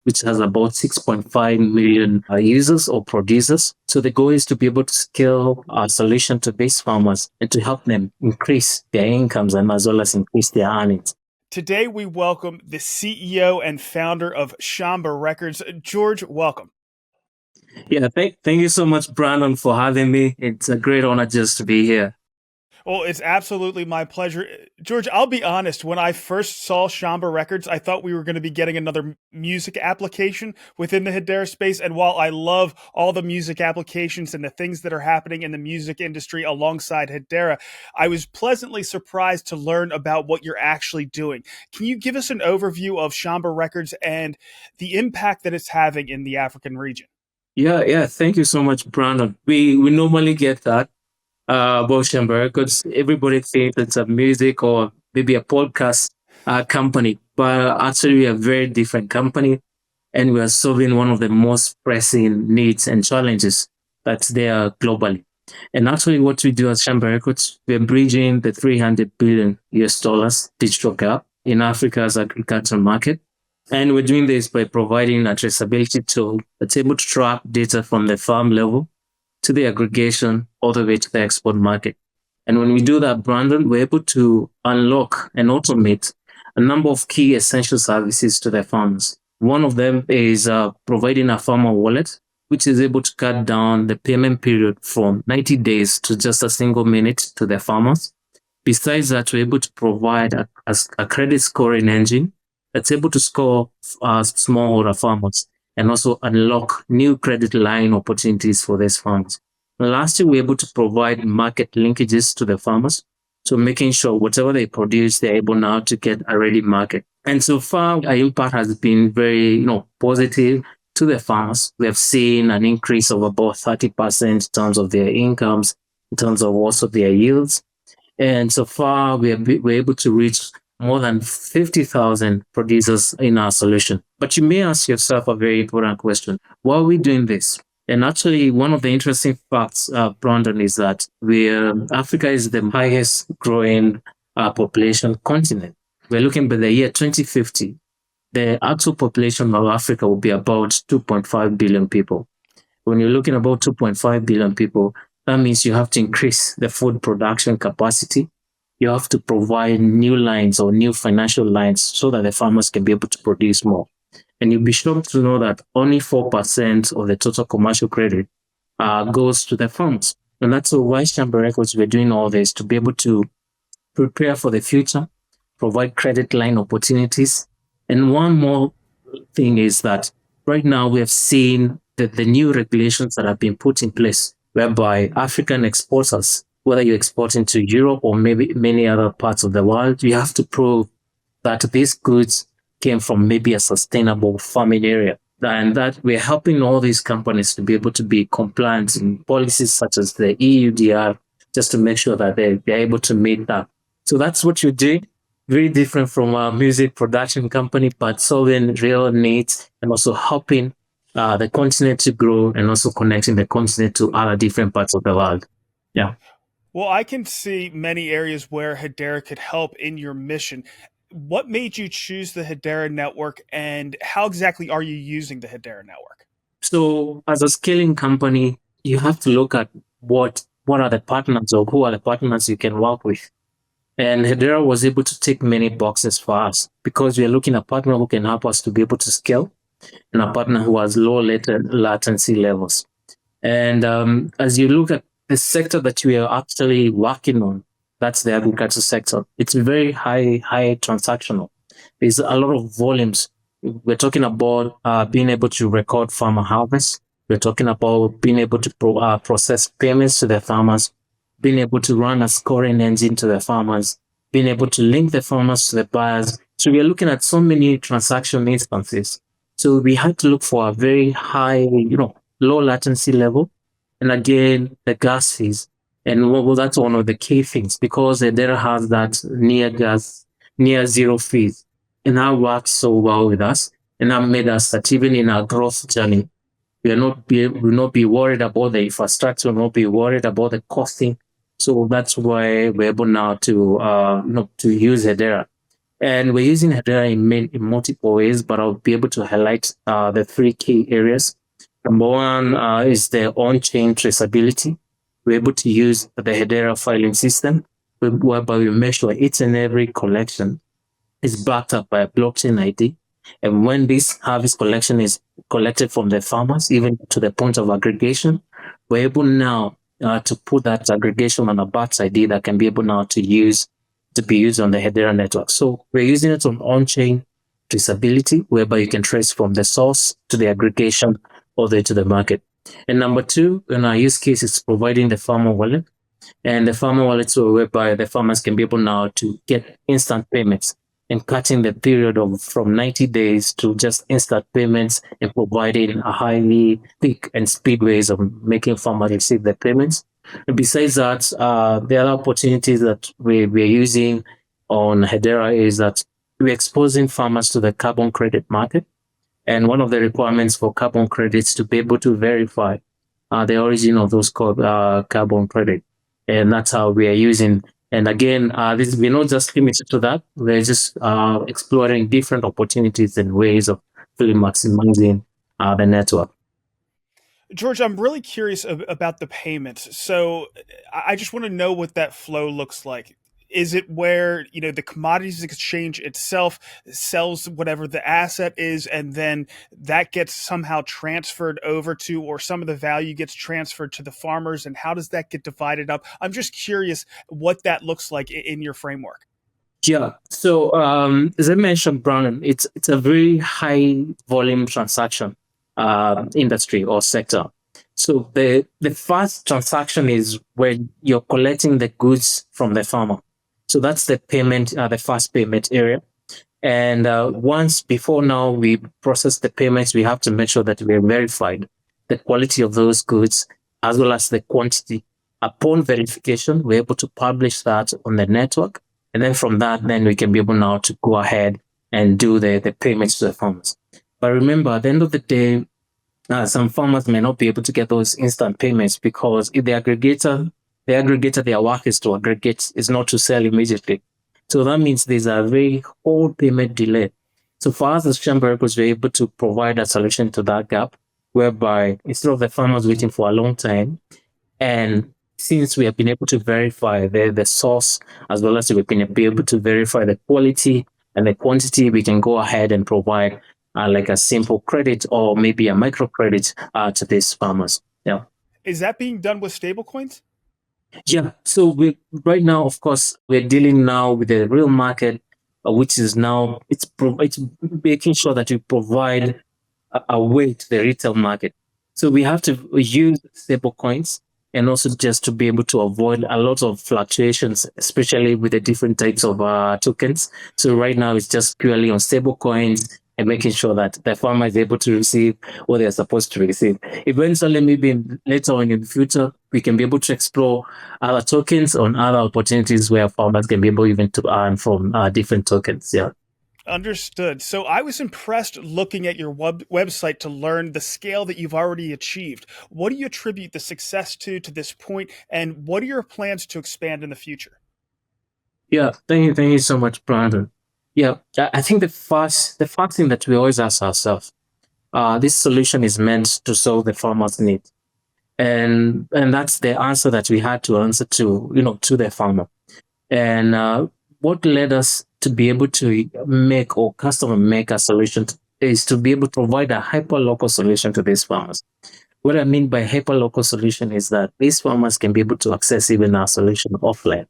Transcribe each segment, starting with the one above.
which has about 6.5 million users or producers. So the goal is to be able to scale our solution to these farmers and to help them increase their incomes and as well as increase their earnings. Today, we welcome the CEO and founder of Shamba Records. George, welcome. Yeah, thank you so much, Brandon, for having me. It's a great honor just to be here. Well, it's absolutely my pleasure. George, I'll be honest, when I first saw Shamba Records, I thought we were going to be getting another music application within the Hedera space. And while I love all the music applications and the things that are happening in the music industry alongside Hedera, I was pleasantly surprised to learn about what you're actually doing. Can you give us an overview of Shamba Records and the impact that it's having in the African region? Yeah. Thank you so much, Brandon. We normally get that about Shamba Records. Everybody thinks it's a music or maybe a podcast company, but actually we are a very different company, and we are solving one of the most pressing needs and challenges that's there globally. And actually, what we do at Shamba Records, we're bridging the 300 billion US dollars digital gap in Africa's agricultural market. And we're doing this by providing a traceability tool that's able to track data from the farm level to the aggregation all the way to the export market. And when we do that, Brandon, we're able to unlock and automate a number of key essential services to the farmers. One of them is providing a farmer wallet, which is able to cut down the payment period from 90 days to just a single minute to the farmers. Besides that, we're able to provide a credit scoring engine that's able to score smallholder farmers and also unlock new credit line opportunities for these farmers. And lastly, we're able to provide market linkages to the farmers. So making sure whatever they produce, they're able now to get a ready market. And so far, our impact has been very, positive to the farmers. We have seen an increase of about 30% in terms of their incomes, in terms of also their yields. And so far, we're able to reach more than 50,000 producers in our solution. But you may ask yourself a very important question. Why are we doing this? And actually, one of the interesting facts, Brandon, is that Africa is the highest growing population continent. We're looking by the year 2050, the actual population of Africa will be about 2.5 billion people. When you're looking about 2.5 billion people, that means you have to increase the food production capacity. You have to provide new lines or new financial lines so that the farmers can be able to produce more. And you'll be shocked to know that only 4% of the total commercial credit goes to the farmers. And that's why Shamba Records, we're doing all this to be able to prepare for the future, provide credit line opportunities. And one more thing is that right now we have seen that the new regulations that have been put in place, whereby African exporters, whether you're exporting to Europe or maybe many other parts of the world, you have to prove that these goods came from maybe a sustainable farming area. And that we're helping all these companies to be able to be compliant in policies such as the EUDR, just to make sure that they're able to meet that. So that's what you did. Very different from a music production company, but solving real needs and also helping the continent to grow and also connecting the continent to other different parts of the world. Yeah. Well, I can see many areas where Hedera could help in your mission. What made you choose the Hedera network, and how exactly are you using the Hedera network? So as a scaling company, you have to look at what are the partners or who are the partners you can work with. And Hedera was able to tick many boxes for us because we are looking at a partner who can help us to be able to scale and a partner who has low latency levels. And as you look at the sector that we are actually working on, that's the agriculture sector. It's very high transactional. There's a lot of volumes. We're talking about being able to record farmer harvest. We're talking about being able to process payments to the farmers, being able to run a scoring engine to the farmers, being able to link the farmers to the buyers. So we are looking at so many transaction instances. So we had to look for a very high, low latency level. And again, the gas fees. And that's one of the key things because Hedera has that near zero fees. And that works so well with us. And that made us that even in our growth journey, we will not be worried about the infrastructure, will not be worried about the costing. So that's why we're able now to use Hedera. And we're using Hedera in multiple ways, but I'll be able to highlight the three key areas. Number one is the on-chain traceability. We're able to use the Hedera filing system, whereby we make sure each and every collection is backed up by a blockchain ID. And when this harvest collection is collected from the farmers, even to the point of aggregation, we're able now to put that aggregation on a batch ID that can be able now to be used on the Hedera network. So we're using it on-chain traceability, whereby you can trace from the source to the aggregation all the way to the market. And number two, in our use case, is providing the farmer wallet. And the farmer wallet, so whereby the farmers can be able now to get instant payments and cutting the period of from 90 days to just instant payments and providing a highly quick and speed ways of making farmers receive their payments. And besides that, the other opportunities that we're using on Hedera is that we're exposing farmers to the carbon credit market. And one of the requirements for carbon credits to be able to verify the origin of those carbon credit. And that's how we are using. And again, we're not just limited to that. We're just exploring different opportunities and ways of really maximizing the network. George, I'm really curious about the payments. So I just want to know what that flow looks like. Is it where, the commodities exchange itself sells whatever the asset is, and then that gets somehow transferred over to, or some of the value gets transferred to the farmers, and how does that get divided up? I'm just curious what that looks like in your framework. Yeah. So as I mentioned, Brandon, it's a very high volume transaction industry or sector. So the first transaction is when you're collecting the goods from the farmer. So that's the payment, the first payment area. And once before now we process the payments, we have to make sure that we're verified the quality of those goods as well as the quantity. Upon verification, we're able to publish that on the network. And then from that, then we can be able now to go ahead and do the payments to the farmers. But remember, at the end of the day, some farmers may not be able to get those instant payments because if the aggregator, their work is to aggregate, is not to sell immediately. So that means there's a very whole payment delay. So for us as Shamba Records, we're able to provide a solution to that gap, whereby instead of the farmers waiting for a long time, and since we have been able to verify the source as well as we've been able to verify the quality and the quantity, we can go ahead and provide like a simple credit or maybe a microcredit to these farmers. Yeah. Is that being done with stablecoins? Yeah. So we right now, of course, we're dealing now with the real market, which is now it's making sure that we provide a way to the retail market. So we have to use stable coins and also just to be able to avoid a lot of fluctuations, especially with the different types of tokens. So right now it's just purely on stable coins and making sure that the farmer is able to receive what they're supposed to receive. Eventually, maybe later on in the future, we can be able to explore other tokens on other opportunities where farmers can be able even to earn from different tokens. Yeah. Understood. So I was impressed looking at your website to learn the scale that you've already achieved. What do you attribute the success to this point, and what are your plans to expand in the future? Yeah, thank you so much, Brandon. Yeah, I think the first thing that we always ask ourselves, this solution is meant to solve the farmer's need, and that's the answer that we had to answer to to the farmer. And what led us to be able to make or customer make a solution is to be able to provide a hyper local solution to these farmers. What I mean by hyper local solution is that these farmers can be able to access even our solution offline.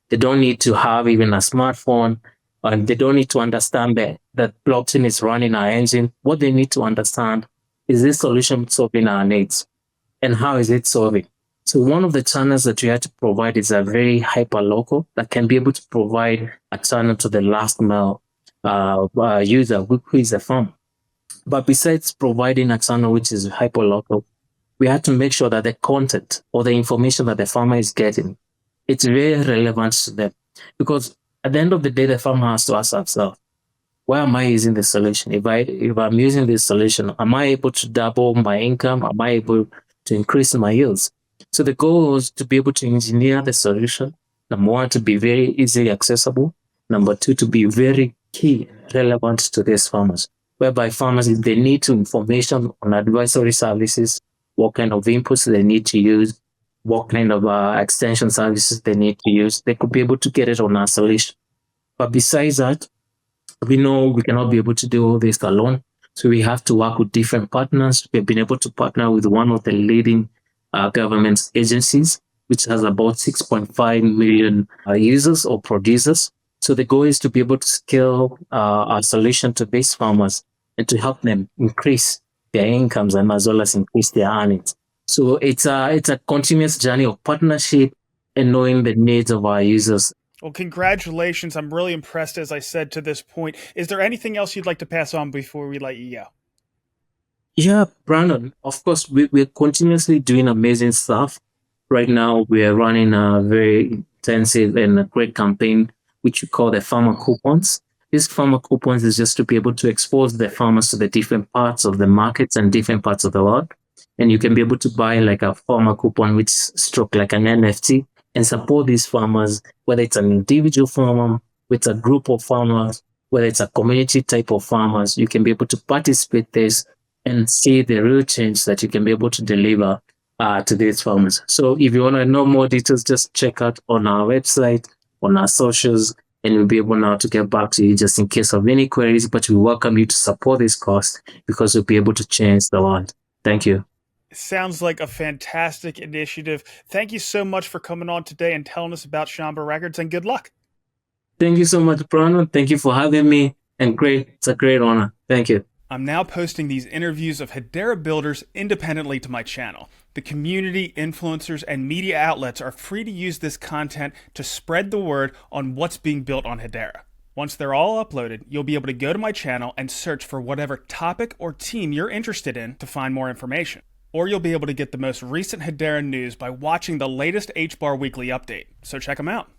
They don't need to have even a smartphone, and they don't need to understand that blockchain is running our engine. What they need to understand is this solution solving our needs, and how is it solving? So one of the channels that we have to provide is a very hyper local that can be able to provide a channel to the last mile user who is a farmer. But besides providing a channel which is hyper local, we have to make sure that the content or the information that the farmer is getting, it's very relevant to them. Because at the end of the day, the farmer has to ask himself, why am I using this solution? If I'm using this solution, am I able to double my income? Am I able to increase my yields? So the goal was to be able to engineer the solution. Number one, to be very easily accessible. Number two, to be very key and relevant to these farmers, whereby farmers, if they need information on advisory services, what kind of inputs they need to use, what kind of extension services they need to use, they could be able to get it on our solution. But besides that, we know we cannot be able to do all this alone. So we have to work with different partners. We've been able to partner with one of the leading government agencies, which has about 6.5 million users or producers. So the goal is to be able to scale our solution to these farmers and to help them increase their incomes and as well as increase their earnings. So it's a continuous journey of partnership and knowing the needs of our users. Well, congratulations. I'm really impressed, as I said, to this point. Is there anything else you'd like to pass on before we let you go? Yeah, Brandon, of course, we're continuously doing amazing stuff. Right now, we are running a very intensive and a great campaign, which we call the farmer coupons. These farmer coupons is just to be able to expose the farmers to the different parts of the markets and different parts of the world. And you can be able to buy like a farmer coupon, which stroke like an NFT, and support these farmers, whether it's an individual farmer, with a group of farmers, whether it's a community type of farmers, you can be able to participate this and see the real change that you can be able to deliver to these farmers. So if you want to know more details, just check out on our website, on our socials, and we'll be able now to get back to you just in case of any queries. But we welcome you to support this cause because we'll be able to change the world. Thank you. Sounds like a fantastic initiative. Thank you so much for coming on today and telling us about Shamba Records, and good luck. Thank you so much, Brandon. Thank you for having me. And great, it's a great honor. Thank you. I'm now posting these interviews of Hedera builders independently to my channel. The community, influencers, and media outlets are free to use this content to spread the word on what's being built on Hedera. Once they're all uploaded, you'll be able to go to my channel and search for whatever topic or team you're interested in to find more information. Or you'll be able to get the most recent Hedera news by watching the latest HBAR Weekly update. So check them out.